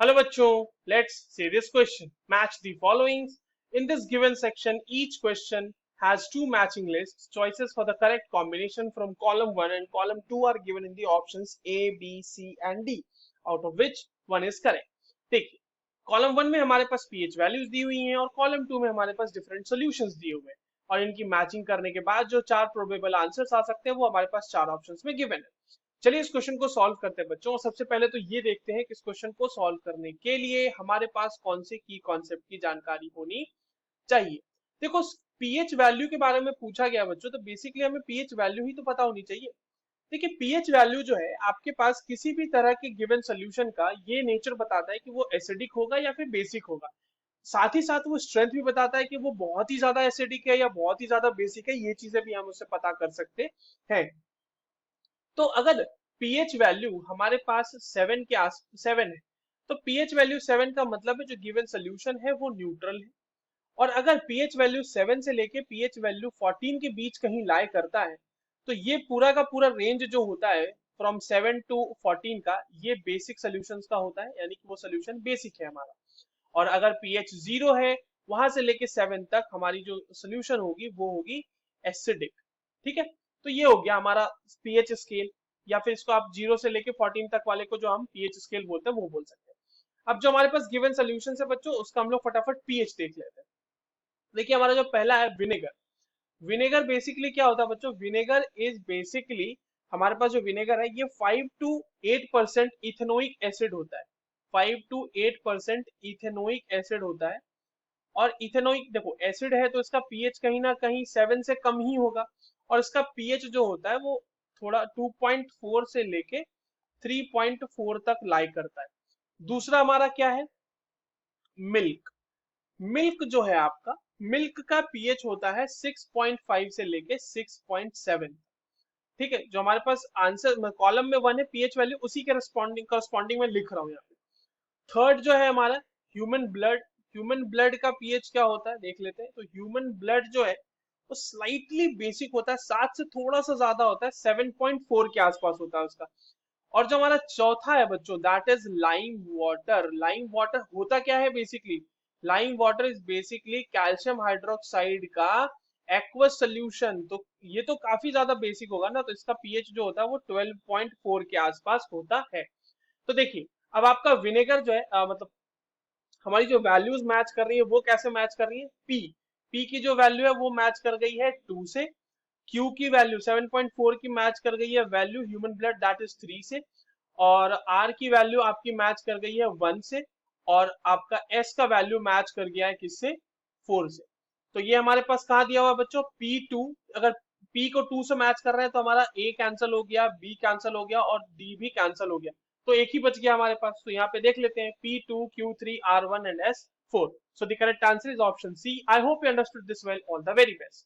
Hello bachcho, let's see this question. Match the followings. In this given section, each question has two matching lists. Choices for the correct combination from column 1 and column 2 are given in the options A, B, C and D, out of which one is correct. देखिए, column 1 में हमारे पास pH values दी हुई हैं और column 2 में हमारे पास different solutions दिए हुए हैं और इनकी मैचिंग करने के बाद जो चार प्रोबेबल आंसर्स आ सकते हैं वो हमारे पास चार ऑप्शंस में गिवन है। चलिए इस क्वेश्चन को सॉल्व करते हैं बच्चों। सबसे पहले तो ये देखते हैं कि इस क्वेश्चन को सॉल्व करने के लिए हमारे पास कौन से की कॉन्सेप्ट की जानकारी होनी चाहिए। देखो, पीएच वैल्यू के बारे में पूछा गया बच्चों, तो बेसिकली हमें पीएच वैल्यू ही तो पता होनी चाहिए। देखिए, पीएच वैल्यू जो है आपके पास किसी भी तरह के गिवन सोल्यूशन का ये नेचर बताता है कि वो एसिडिक होगा या फिर बेसिक होगा। साथ ही साथ वो स्ट्रेंथ भी बताता है कि वो बहुत ही ज्यादा एसिडिक है या बहुत ही ज्यादा बेसिक है। ये चीजें भी हम उससे पता कर सकते हैं। तो अगर पीएच वैल्यू हमारे पास 7 है, तो पीएच वैल्यू 7 का मतलब है जो गिवन सोल्यूशन है वो न्यूट्रल है। और अगर पीएच वैल्यू 7 से लेके पीएच वैल्यू 14 के बीच कहीं लाई करता है, तो ये पूरा का पूरा रेंज जो होता है फ्रॉम 7 टू 14 का, ये बेसिक सोल्यूशंस का होता है, यानी कि वो सोल्यूशन बेसिक है हमारा। और अगर पीएच 0 है, वहां से लेके 7 तक हमारी जो सोल्यूशन होगी वो होगी एसिडिक। ठीक है, तो ये हो गया हमारा पीएच स्केल, या फिर इसको आप 0 से लेके 14 तक वाले को जो हम पीएच स्केल बोलते हैं वो बोल सकते हैं। अब जो हमारे पास गिवन सोल्यूशन है बच्चों, उसका हम लोग फटाफट पीएच देख लेते हैं। देखिए, हमारा जो पहला है विनेगर। विनेगर बेसिकली क्या होता है बच्चों? विनेगर इज बेसिकली, हमारे पास जो विनेगर है ये 5 to 8% इथेनोइक एसिड होता है। 5 to 8% इथेनोइक एसिड होता है। और इथेनोइक, देखो एसिड है तो इसका पीएच कहीं ना कहीं 7 से कम ही होगा। और इसका पीएच जो होता है वो थोड़ा 2.4 से लेके 3.4 तक लाई करता है। दूसरा हमारा क्या है? मिल्क। मिल्क जो है आपका, मिल्क का पीएच होता है 6.5 से लेके 6.7। ठीक है, जो हमारे पास आंसर कॉलम में 1 है पीएच वैल्यू, उसी के करस्पॉन्डिंग में लिख रहा हूँ यहाँ पे। थर्ड जो है हमारा ह्यूमन ब्लड। ह्यूमन ब्लड का पीएच क्या होता है देख लेते हैं। तो ह्यूमन ब्लड जो है वो स्लाइटली बेसिक होता है, 7 से थोड़ा सा ज्यादा होता है, 7.4 के आसपास होता है उसका। और जो हमारा चौथा है बच्चों, that is lime water. Lime water होता क्या है basically? Lime water is basically calcium hydroxide का एक्वस सोल्यूशन। तो ये तो काफी ज्यादा बेसिक होगा ना, तो इसका पीएच जो होता है वो 12.4 के आसपास होता है। तो देखिए, अब आपका विनेगर जो है मतलब हमारी जो वैल्यूज मैच कर रही है वो कैसे मैच कर रही है? पी की जो वैल्यू है वो मैच कर गई है 2 से। क्यू की वैल्यू 7.4 की मैच कर गई है value human blood that is 3 से। और आर की वैल्यू आपकी मैच कर गई है 1 से। और आपका एस का वैल्यू मैच कर गया है किससे? 4 से। तो ये हमारे पास कहाँ दिया हुआ है बच्चों? P2। अगर P को 2 से मैच कर रहे हैं तो हमारा A कैंसिल हो गया, B कैंसिल हो गया और D भी कैंसिल हो गया। तो एक ही बच गया हमारे पास। तो यहाँ पे देख लेते हैं P2, Q3, R1 and S4। So the correct answer is option C. I hope you understood this well. All the very best.